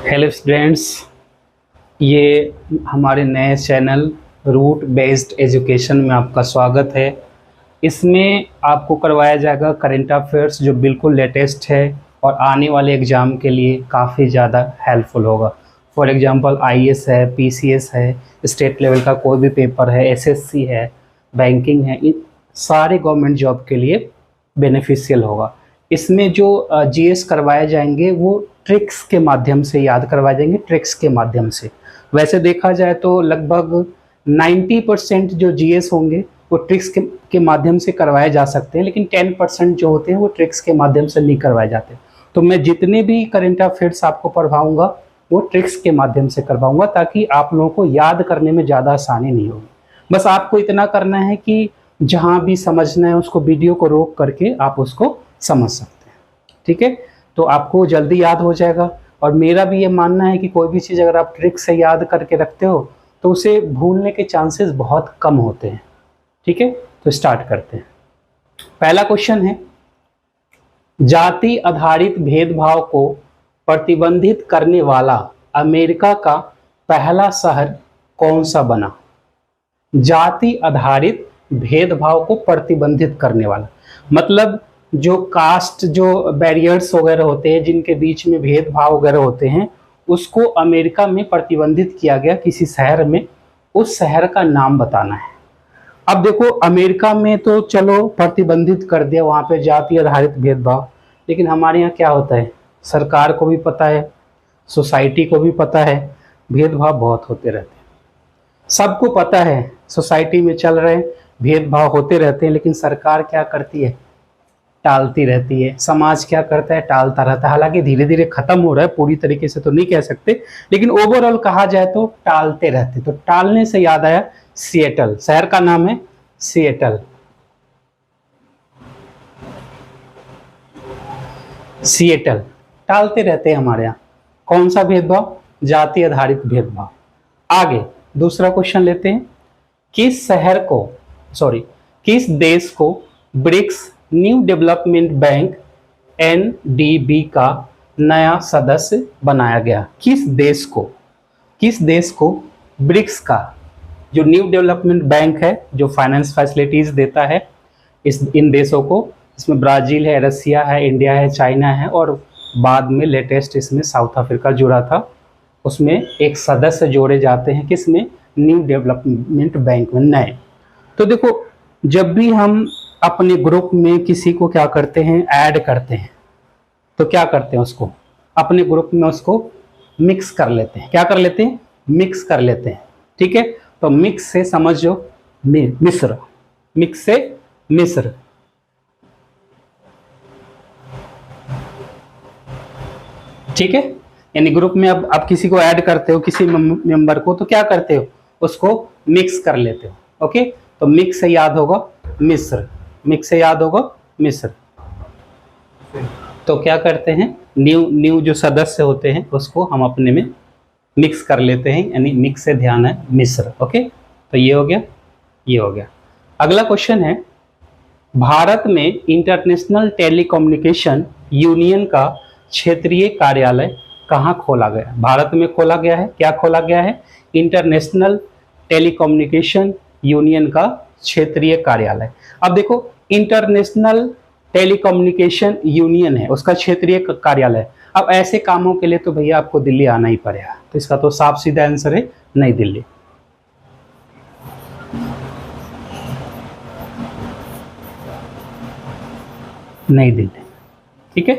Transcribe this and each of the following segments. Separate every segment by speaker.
Speaker 1: Hello students, ये हमारे नए चैनल रूट बेस्ड एजुकेशन में आपका स्वागत है। इसमें आपको करवाया जाएगा करंट अफेयर्स जो बिल्कुल लेटेस्ट है और आने वाले एग्ज़ाम के लिए काफ़ी ज़्यादा हेल्पफुल होगा। फॉर एग्जांपल आईएएस है, पीसीएस है, स्टेट लेवल का कोई भी पेपर है, एसएससी है, बैंकिंग है, इन सारे गवर्नमेंट जॉब के लिए बेनिफिशियल होगा। इसमें जो जीएस करवाए जाएंगे वो ट्रिक्स के माध्यम से याद करवाए जाएंगे, ट्रिक्स के माध्यम से। वैसे देखा जाए तो लगभग 90% जो जीएस होंगे वो ट्रिक्स के माध्यम से करवाए जा सकते हैं, लेकिन 10% जो होते हैं वो ट्रिक्स के माध्यम से नहीं करवाए जाते। तो मैं जितने भी करंट अफेयर्स आपको पढ़वाऊंगा वो ट्रिक्स के माध्यम से करवाऊंगा, ताकि आप लोगों को याद करने में ज़्यादा आसानी नहीं होगी। बस आपको इतना करना है कि जहाँ भी समझना है उसको वीडियो को रोक करके आप उसको समझ सकते हैं, ठीक है। तो आपको जल्दी याद हो जाएगा। और मेरा भी ये मानना है कि कोई भी चीज़ अगर आप ट्रिक से याद करके रखते हो तो उसे भूलने के चांसेस बहुत कम होते हैं, ठीक है। तो स्टार्ट करते हैं। पहला क्वेश्चन है, जाति आधारित भेदभाव को प्रतिबंधित करने वाला अमेरिका का पहला शहर कौन सा बना? जाति आधारित भेदभाव को प्रतिबंधित करने वाला मतलब जो कास्ट, जो बैरियर्स वगैरह होते हैं, जिनके बीच में भेदभाव वगैरह होते हैं, उसको अमेरिका में प्रतिबंधित किया गया किसी शहर में। उस शहर का नाम बताना है। अब देखो, अमेरिका में तो चलो प्रतिबंधित कर दिया वहाँ पे जाति आधारित भेदभाव, लेकिन हमारे यहाँ क्या होता है, सरकार को भी पता है, सोसाइटी को भी पता है, भेदभाव बहुत होते रहते हैं। सबको पता है सोसाइटी में चल रहे भेदभाव होते रहते हैं, लेकिन सरकार क्या करती है, टालती रहती है। समाज क्या करता है, टालता रहता है। हालांकि धीरे धीरे खत्म हो रहा है, पूरी तरीके से तो नहीं कह सकते, लेकिन ओवरऑल कहा जाए तो टालते रहते। तो टालने से याद आया, सिएटल शहर का नाम है, सिएटल। सिएटल टालते रहते हैं हमारे यहाँ। कौन सा भेदभाव? जाति आधारित भेदभाव। आगे दूसरा क्वेश्चन लेते हैं। किस देश को BRICS New Development Bank NDB का नया सदस्य बनाया गया? किस देश को ब्रिक्स का, जो न्यू डेवलपमेंट बैंक है, जो फाइनेंस फैसिलिटीज देता है इन देशों को, इसमें ब्राजील है, रसिया है, इंडिया है, चाइना है, और बाद में लेटेस्ट इसमें साउथ अफ्रीका जुड़ा था। उसमें एक सदस्य जोड़े जाते हैं, किसमें? न्यू डेवलपमेंट बैंक में, नए। तो देखो, जब भी हम अपने ग्रुप में किसी को क्या करते हैं, ऐड करते हैं, तो क्या करते हैं, उसको अपने ग्रुप में उसको मिक्स कर लेते हैं। क्या कर लेते हैं? मिक्स कर लेते हैं, ठीक है। तो मिक्स से समझो मिस्र, मिक्स से मिस्र, ठीक है। यानी ग्रुप में अब आप किसी को ऐड करते हो, किसी मेंबर को, तो क्या करते हो, उसको मिक्स कर लेते हो, ओके। तो मिक्स से याद होगा मिस्र, मिक्स से याद होगा मिस्र। तो क्या करते हैं, न्यू जो सदस्य होते हैं उसको हम अपने में मिक्स कर लेते हैं, यानी मिक्स से ध्यान है मिस्र, ओके। तो ये हो गया, ये हो गया। अगला क्वेश्चन है, भारत में इंटरनेशनल टेलीकम्युनिकेशन यूनियन का क्षेत्रीय कार्यालय कहाँ खोला गया? भारत में खोला गया है। क्या खोला गया है? इंटरनेशनल टेलीकम्युनिकेशन यूनियन का क्षेत्रीय कार्यालय। अब देखो, इंटरनेशनल टेलीकम्युनिकेशन यूनियन है, उसका क्षेत्रीय कार्यालय। अब ऐसे कामों के लिए तो भैया आपको दिल्ली आना ही पड़ेगा। तो इसका तो साफ सीधा आंसर है नई दिल्ली। नई दिल्ली, ठीक है,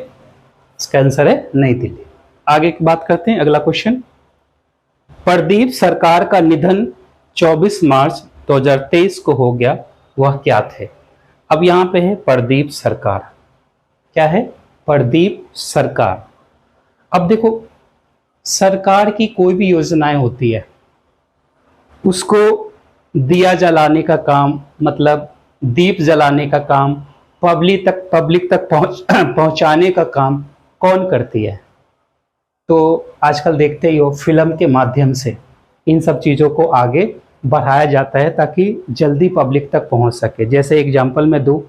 Speaker 1: इसका आंसर है नई दिल्ली। आगे की बात करते हैं। अगला क्वेश्चन, प्रदीप सरकार का निधन 24 मार्च 2023 को हो गया, वह क्या थे? अब यहां पे है प्रदीप सरकार। क्या है? प्रदीप सरकार। अब देखो, सरकार की कोई भी योजनाएं होती है, उसको दिया जलाने का काम, मतलब दीप जलाने का काम, पब्लिक तक पहुंचाने का काम कौन करती है? तो आजकल देखते ही हो, फिल्म के माध्यम से इन सब चीज़ों को आगे बढ़ाया जाता है ताकि जल्दी पब्लिक तक पहुंच सके। जैसे एग्जांपल में दूं,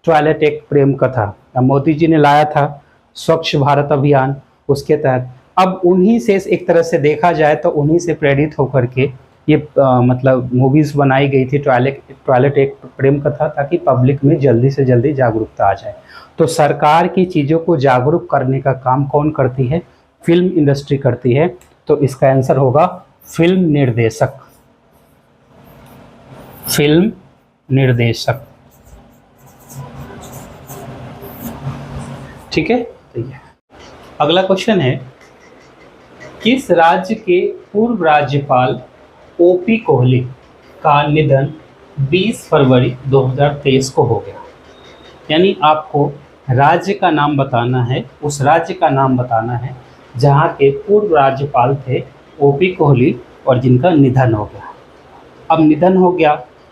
Speaker 1: टॉयलेट एक प्रेम कथा मोदी जी ने लाया था, स्वच्छ भारत अभियान, उसके तहत अब उन्हीं से एक तरह से देखा जाए तो उन्हीं से प्रेरित होकर के ये मतलब मूवीज़ बनाई गई थी। टॉयलेट एक प्रेम कथा, ताकि पब्लिक में जल्दी से जल्दी जागरूकता आ जाए। तो सरकार की चीज़ों को जागरूक करने का काम कौन करती है? फिल्म इंडस्ट्री करती है। तो इसका आंसर होगा फिल्म निर्देशक। फिल्म निर्देशक, ठीक है। अगला क्वेश्चन है, किस राज्य के पूर्व राज्यपाल ओपी कोहली का निधन 20 फरवरी 2023 को हो गया? यानी आपको राज्य का नाम बताना है, उस राज्य का नाम बताना है जहाँ के पूर्व राज्यपाल थे ओपी कोहली और जिनका निधन हो गया। अब निधन हो गया,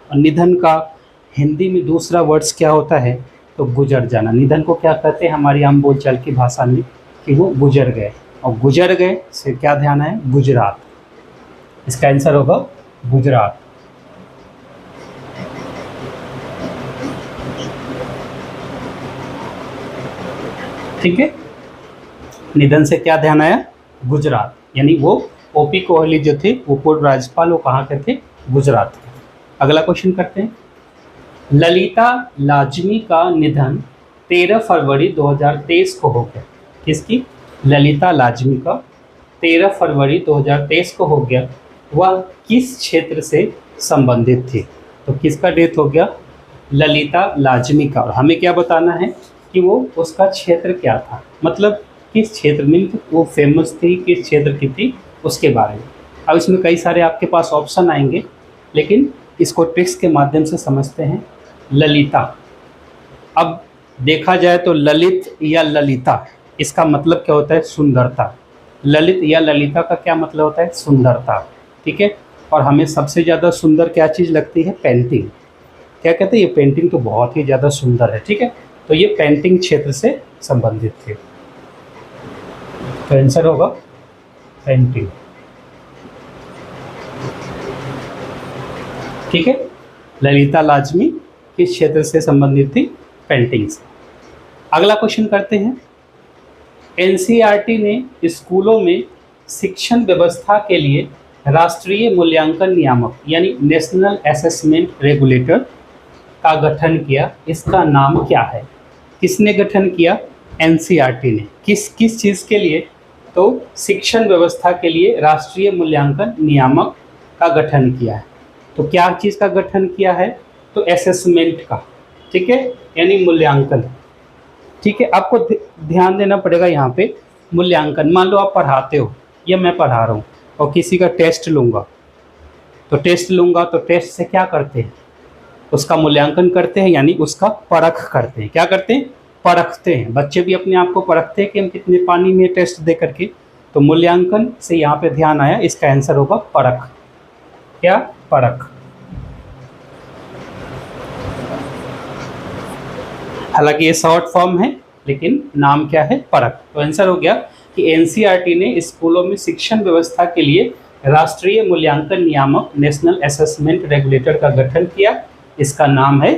Speaker 1: और निधन का हिंदी में दूसरा वर्ड्स क्या होता है? तो गुजर जाना। निधन को क्या कहते हैं हमारी आम बोलचाल की भाषा में? कि वो गुजर गए। और गुजर गए से क्या ध्यान है? गुजरात। इसका आंसर होगा गुजरात। ठीक है, निधन से क्या ध्यान आया? गुजरात। यानी वो ओपी कोहली जो थे वो पूर्व राज्यपाल, वो कहाँ के थे? गुजरात के। अगला क्वेश्चन करते हैं, ललिता लाजमी का निधन 13 फरवरी 2023 को हो गया। किसकी? ललिता लाजमी का 13 फरवरी 2023 को हो गया। वह किस क्षेत्र से संबंधित थी? तो किसका डेथ हो गया? ललिता लाजमी का। और हमें क्या बताना है कि वो उसका क्षेत्र क्या था, मतलब किस क्षेत्र में वो फेमस थी, किस क्षेत्र की थी, उसके बारे में। अब इसमें कई सारे आपके पास ऑप्शन आएंगे, लेकिन इसको ट्रिक्स के माध्यम से समझते हैं। ललिता, अब देखा जाए तो ललित या ललिता, इसका मतलब क्या होता है? सुंदरता। ललित या ललिता का क्या मतलब होता है? सुंदरता। ठीक है, और हमें सबसे ज़्यादा सुंदर क्या चीज़ लगती है? पेंटिंग। क्या कहते हैं? ये पेंटिंग तो बहुत ही ज़्यादा सुंदर है। ठीक है, तो ये पेंटिंग क्षेत्र से संबंधित थे। तो आंसर होगा पेंटिंग। ठीक है, ललिता लाजमी किस क्षेत्र से संबंधित थी? पेंटिंग से। अगला क्वेश्चन करते हैं, एनसीईआरटी ने स्कूलों में शिक्षण व्यवस्था के लिए राष्ट्रीय मूल्यांकन नियामक यानी नेशनल असेसमेंट रेगुलेटर का गठन किया। इसका नाम क्या है? किसने गठन किया? एनसीईआरटी ने। किस चीज़ के लिए? तो शिक्षण व्यवस्था के लिए राष्ट्रीय मूल्यांकन नियामक का गठन किया है। तो क्या चीज़ का गठन किया है? तो असेसमेंट का। ठीक है, यानी मूल्यांकन। ठीक है, आपको ध्यान देना पड़ेगा यहाँ पे। मूल्यांकन, मान लो आप पढ़ाते हो या मैं पढ़ा रहा हूँ और किसी का टेस्ट लूँगा, तो टेस्ट से क्या करते हैं? उसका मूल्यांकन करते हैं, यानी उसका परख करते हैं। क्या करते हैं? परखते हैं। बच्चे भी अपने आप को परखते हैं कि हम कितने पानी में टेस्ट दे करके। तो मूल्यांकन से यहाँ पे ध्यान आया, इसका आंसर होगा परख। क्या? परख। हालांकि ये शॉर्ट फॉर्म है, लेकिन नाम क्या है? परख। तो आंसर हो गया कि एनसीईआरटी ने स्कूलों में शिक्षण व्यवस्था के लिए राष्ट्रीय मूल्यांकन नियामक नेशनल असेसमेंट रेगुलेटर का गठन किया। इसका नाम है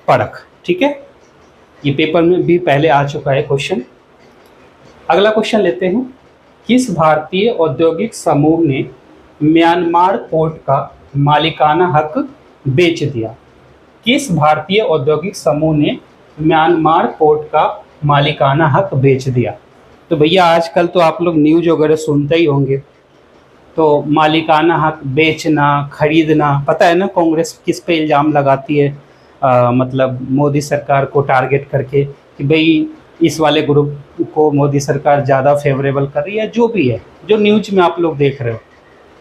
Speaker 1: परख। ठीक है, ये पेपर में भी पहले आ चुका है क्वेश्चन। अगला क्वेश्चन लेते हैं, किस भारतीय औद्योगिक समूह ने म्यांमार पोर्ट का मालिकाना हक बेच दिया? किस भारतीय औद्योगिक समूह ने म्यांमार पोर्ट का मालिकाना हक बेच दिया? तो भैया आजकल तो आप लोग न्यूज़ वगैरह सुनते ही होंगे। तो मालिकाना हक बेचना, खरीदना, पता है ना कांग्रेस किस पे इल्ज़ाम लगाती है? मतलब मोदी सरकार को टारगेट करके कि भाई इस वाले ग्रुप को मोदी सरकार ज़्यादा फेवरेबल कर रही है। जो भी है, जो न्यूज़ में आप लोग देख रहे हो,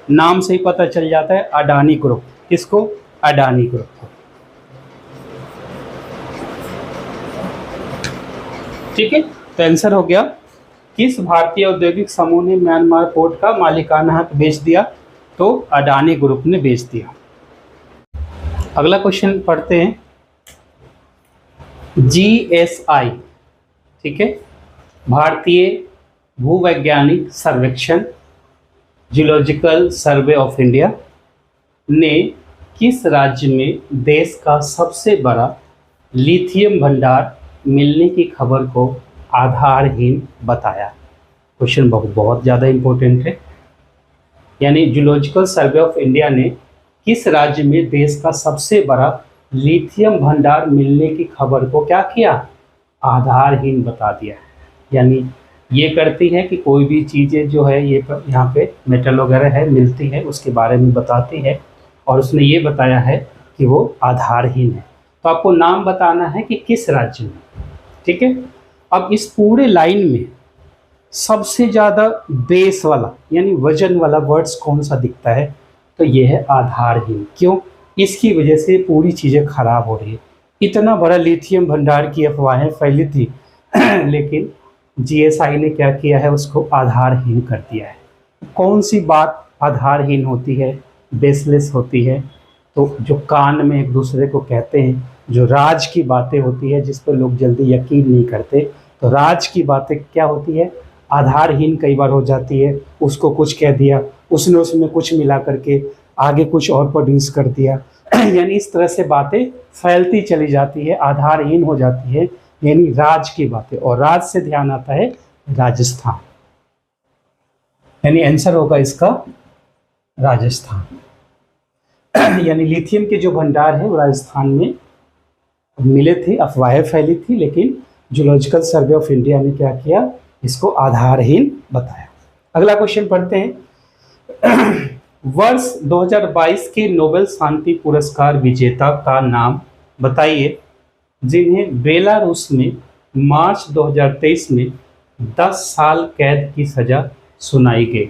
Speaker 1: नाम से ही पता चल जाता है। अडानी ग्रुप। किसको? अडानी ग्रुप को। ठीक है, तो आंसर हो गया, किस भारतीय औद्योगिक समूह ने म्यांमार पोर्ट का मालिकाना हक बेच दिया? तो अडानी ग्रुप ने बेच दिया। अगला क्वेश्चन पढ़ते हैं, जीएसआई, ठीक है, भारतीय भूवैज्ञानिक सर्वेक्षण जियोलॉजिकल सर्वे ऑफ इंडिया ने किस राज्य में देश का सबसे बड़ा लिथियम भंडार मिलने की खबर को आधारहीन बताया? क्वेश्चन बहुत ज़्यादा इम्पोर्टेंट है। यानी जूलॉजिकल सर्वे ऑफ इंडिया ने किस राज्य में देश का सबसे बड़ा लिथियम भंडार मिलने की खबर को क्या किया, आधारहीन बता दिया। यानी ये करती है कि कोई भी चीज़ें जो है ये यहाँ पे मेटल वगैरह है मिलती है उसके बारे में बताती है, और उसने ये बताया है कि वो आधारहीन है। तो आपको नाम बताना है कि किस राज्य में, ठीक है। अब इस पूरे लाइन में सबसे ज़्यादा बेस वाला यानी वजन वाला वर्ड्स कौन सा दिखता है, तो ये है आधारहीन। क्यों? इसकी वजह से पूरी चीज़ें खराब हो रही है। इतना बड़ा लिथियम भंडार की अफवाहें फैली थी लेकिन जीएसआई ने क्या किया है, उसको आधारहीन कर दिया है। कौन सी बात आधारहीन होती है, बेसलेस होती है? तो जो कान में एक दूसरे को कहते हैं, जो राज की बातें होती है जिस पर लोग जल्दी यकीन नहीं करते, तो राज की बातें क्या होती है, आधारहीन कई बार हो जाती है। उसको कुछ कह दिया, उसने उसमें कुछ मिला करके आगे कुछ और प्रोड्यूस कर दिया यानी इस तरह से बातें फैलती चली जाती है, आधारहीन हो जाती है, यानी राज की बातें। और राज से ध्यान आता है राजस्थान, यानी आंसर होगा इसका राजस्थान यानी लिथियम के जो भंडार है वो राजस्थान में मिले थे, अफवाहें फैली थी, लेकिन जूलॉजिकल सर्वे ऑफ इंडिया ने क्या किया, इसको आधारहीन बताया। अगला क्वेश्चन पढ़ते हैं वर्ष 2022 के नोबेल शांति पुरस्कार विजेता का नाम बताइए जिन्हें बेलारूस में मार्च 2023 में 10 साल कैद की सजा सुनाई गई।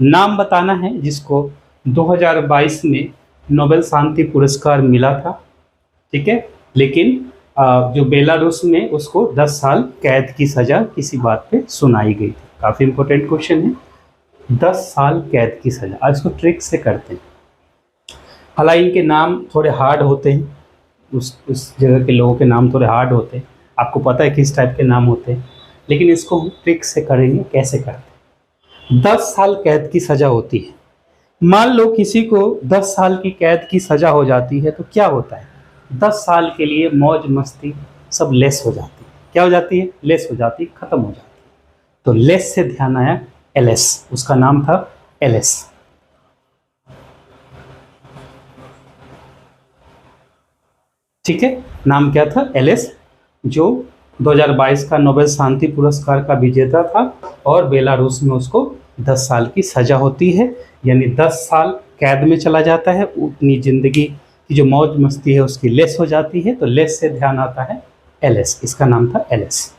Speaker 1: नाम बताना है जिसको 2022 में नोबेल शांति पुरस्कार मिला था, ठीक है, लेकिन जो बेलारूस में उसको 10 साल कैद की सजा किसी बात पे सुनाई गई थी। काफ़ी इंपॉर्टेंट क्वेश्चन है, 10 साल कैद की सजा। आज इसको ट्रिक से करते हैं। हालांकि इनके नाम थोड़े हार्ड होते हैं, उस जगह के लोगों के नाम थोड़े हार्ड होते हैं, आपको पता है किस टाइप के नाम होते हैं, लेकिन इसको हम ट्रिक से करेंगे। कैसे करते हैं? 10 साल कैद की सज़ा होती है। मान लो किसी को 10 साल की कैद की सज़ा हो जाती है तो क्या होता है, 10 साल के लिए मौज मस्ती सब लेस हो जाती है। क्या हो जाती है? लेस हो जाती है, ख़त्म हो जाती है। तो लेस से ध्यान आया एलएस, उसका नाम था एलएस। ठीक है, नाम क्या था? एलएस, जो 2022 का नोबेल शांति पुरस्कार का विजेता था, और बेलारूस में उसको 10 साल की सजा होती है, यानी 10 साल कैद में चला जाता है। उतनी जिंदगी की जो मौज मस्ती है उसकी लेस हो जाती है, तो लेस से ध्यान आता है एलएस, इसका नाम था एलएस।